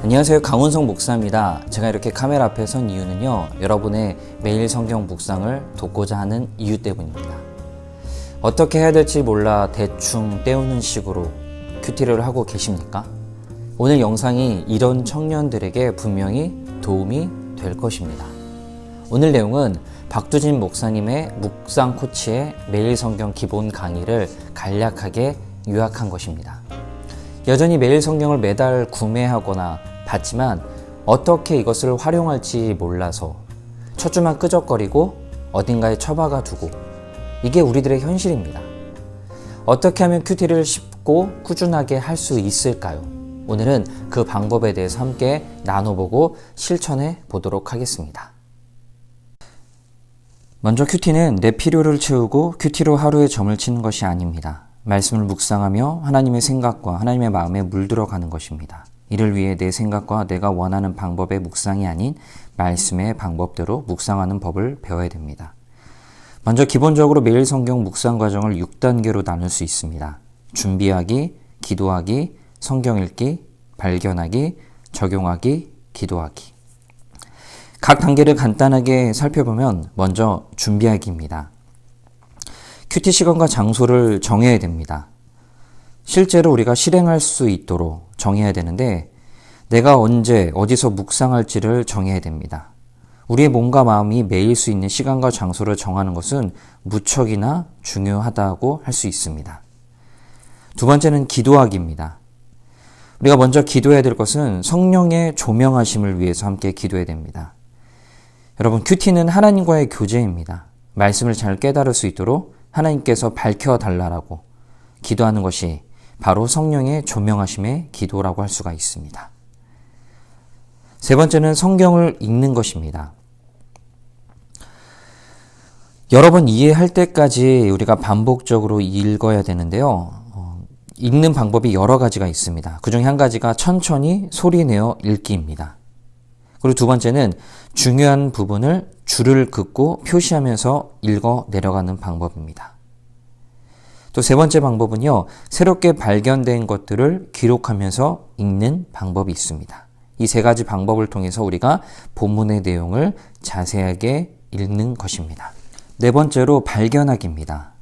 안녕하세요, 강훈석 목사입니다. 제가 이렇게 카메라 앞에 선 이유는요, 여러분의 매일 성경 묵상을 돕고자 하는 이유 때문입니다. 어떻게 해야 될지 몰라 대충 때우는 식으로 큐티를 하고 계십니까? 오늘 영상이 이런 청년들에게 분명히 도움이 될 것입니다. 오늘 내용은 박두진 목사님의 묵상 코치의 매일 성경 기본 강의를 간략하게 요약한 것입니다. 여전히 매일 성경을 매달 구매하거나 받지만 어떻게 이것을 활용할지 몰라서 첫 주만 끄적거리고 어딘가에 처박아 두고, 이게 우리들의 현실입니다. 어떻게 하면 큐티를 쉽고 꾸준하게 할 수 있을까요? 오늘은 그 방법에 대해서 함께 나눠보고 실천해 보도록 하겠습니다. 먼저 큐티는 내 필요를 채우고 큐티로 하루의 점을 치는 것이 아닙니다. 말씀을 묵상하며 하나님의 생각과 하나님의 마음에 물들어가는 것입니다. 이를 위해 내 생각과 내가 원하는 방법의 묵상이 아닌 말씀의 방법대로 묵상하는 법을 배워야 됩니다. 먼저 기본적으로 매일 성경 묵상 과정을 6단계로 나눌 수 있습니다. 준비하기, 기도하기, 성경 읽기, 발견하기, 적용하기, 기도하기. 각 단계를 간단하게 살펴보면 먼저 준비하기입니다. 큐티 시간과 장소를 정해야 됩니다. 실제로 우리가 실행할 수 있도록 정해야 되는데, 내가 언제 어디서 묵상할지를 정해야 됩니다. 우리의 몸과 마음이 매일 수 있는 시간과 장소를 정하는 것은 무척이나 중요하다고 할 수 있습니다. 두 번째는 기도하기입니다. 우리가 먼저 기도해야 될 것은 성령의 조명하심을 위해서 함께 기도해야 됩니다. 여러분, 큐티는 하나님과의 교제입니다. 말씀을 잘 깨달을 수 있도록 하나님께서 밝혀달라고 기도하는 것이 바로 성령의 조명하심의 기도라고 할 수가 있습니다. 세 번째는 성경을 읽는 것입니다. 여러 번 이해할 때까지 우리가 반복적으로 읽어야 되는데요. 읽는 방법이 여러 가지가 있습니다. 그 중에 한 가지가 천천히 소리내어 읽기입니다. 그리고 두 번째는 중요한 부분을 줄을 긋고 표시하면서 읽어 내려가는 방법입니다. 또 세 번째 방법은요, 새롭게 발견된 것들을 기록하면서 읽는 방법이 있습니다. 이 세 가지 방법을 통해서 우리가 본문의 내용을 자세하게 읽는 것입니다. 네 번째로 발견하기입니다.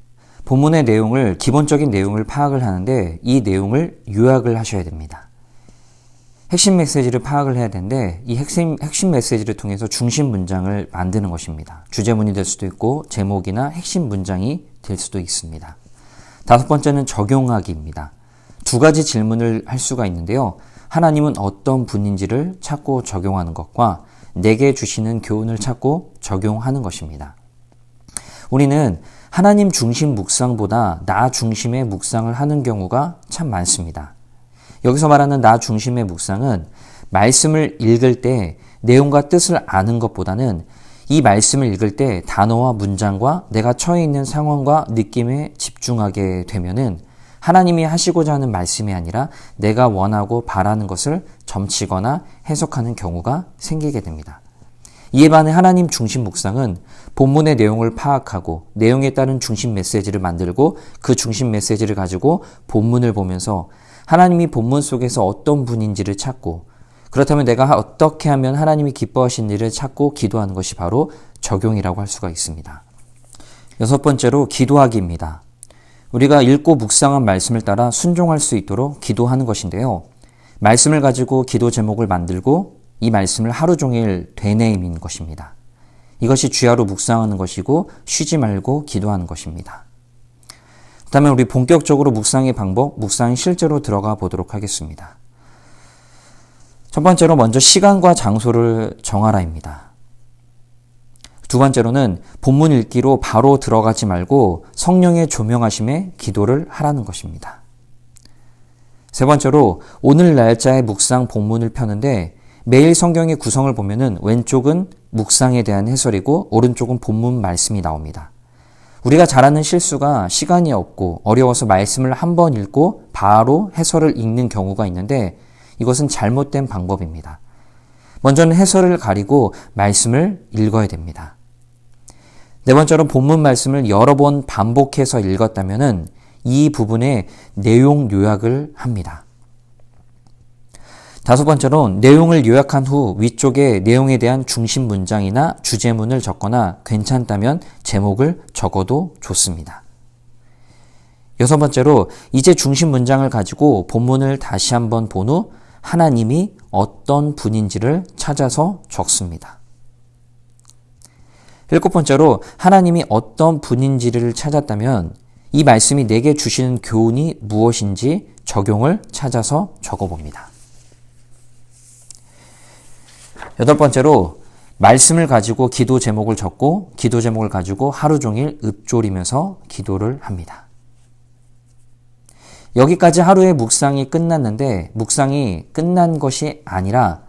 본문의 내용을, 기본적인 내용을 파악을 하는데 이 내용을 요약을 하셔야 됩니다. 핵심 메시지를 파악을 해야 되는데 이 핵심 메시지를 통해서 중심 문장을 만드는 것입니다. 주제문이 될 수도 있고 제목이나 핵심 문장이 될 수도 있습니다. 다섯 번째는 적용하기입니다. 두 가지 질문을 할 수가 있는데요. 하나님은 어떤 분인지를 찾고 적용하는 것과 내게 주시는 교훈을 찾고 적용하는 것입니다. 우리는 하나님 중심 묵상보다 나 중심의 묵상을 하는 경우가 참 많습니다. 여기서 말하는 나 중심의 묵상은 말씀을 읽을 때 내용과 뜻을 아는 것보다는 이 말씀을 읽을 때 단어와 문장과 내가 처해 있는 상황과 느낌에 집중하게 되면은 하나님이 하시고자 하는 말씀이 아니라 내가 원하고 바라는 것을 점치거나 해석하는 경우가 생기게 됩니다. 이에 반해 하나님 중심 묵상은 본문의 내용을 파악하고 내용에 따른 중심 메시지를 만들고 그 중심 메시지를 가지고 본문을 보면서 하나님이 본문 속에서 어떤 분인지를 찾고, 그렇다면 내가 어떻게 하면 하나님이 기뻐하신 일을 찾고 기도하는 것이 바로 적용이라고 할 수가 있습니다. 여섯 번째로 기도하기입니다. 우리가 읽고 묵상한 말씀을 따라 순종할 수 있도록 기도하는 것인데요. 말씀을 가지고 기도 제목을 만들고 이 말씀을 하루 종일 되뇌이는 것입니다. 이것이 주야로 묵상하는 것이고 쉬지 말고 기도하는 것입니다. 그렇다면 우리 본격적으로 묵상의 방법, 묵상이 실제로 들어가 보도록 하겠습니다. 첫 번째로 먼저 시간과 장소를 정하라입니다. 두 번째로는 본문 읽기로 바로 들어가지 말고 성령의 조명하심에 기도를 하라는 것입니다. 세 번째로 오늘 날짜의 묵상 본문을 펴는데 매일 성경의 구성을 보면은 왼쪽은 묵상에 대한 해설이고 오른쪽은 본문 말씀이 나옵니다. 우리가 잘하는 실수가 시간이 없고 어려워서 말씀을 한 번 읽고 바로 해설을 읽는 경우가 있는데 이것은 잘못된 방법입니다. 먼저는 해설을 가리고 말씀을 읽어야 됩니다. 네 번째로 본문 말씀을 여러 번 반복해서 읽었다면은 이 부분에 내용 요약을 합니다. 5번째로 내용을 요약한 후 위쪽에 내용에 대한 중심 문장이나 주제문을 적거나 괜찮다면 제목을 적어도 좋습니다. 6번째로 이제 중심 문장을 가지고 본문을 다시 한번 본 후 하나님이 어떤 분인지를 찾아서 적습니다. 7번째로 하나님이 어떤 분인지를 찾았다면 이 말씀이 내게 주시는 교훈이 무엇인지 적용을 찾아서 적어봅니다. 8번째로 말씀을 가지고 기도 제목을 적고 기도 제목을 가지고 하루 종일 읊조리면서 기도를 합니다. 여기까지 하루의 묵상이 끝났는데 묵상이 끝난 것이 아니라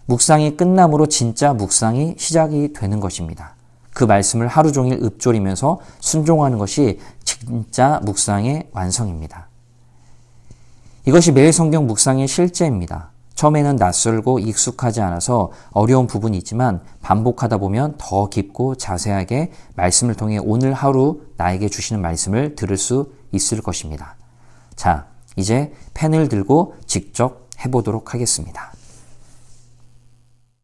묵상이 끝남으로 진짜 묵상이 시작이 되는 것입니다. 그 말씀을 하루 종일 읊조리면서 순종하는 것이 진짜 묵상의 완성입니다. 이것이 매일 성경 묵상의 실제입니다. 처음에는 낯설고 익숙하지 않아서 어려운 부분이 있지만 반복하다 보면 더 깊고 자세하게 말씀을 통해 오늘 하루 나에게 주시는 말씀을 들을 수 있을 것입니다. 자, 이제 펜을 들고 직접 해보도록 하겠습니다.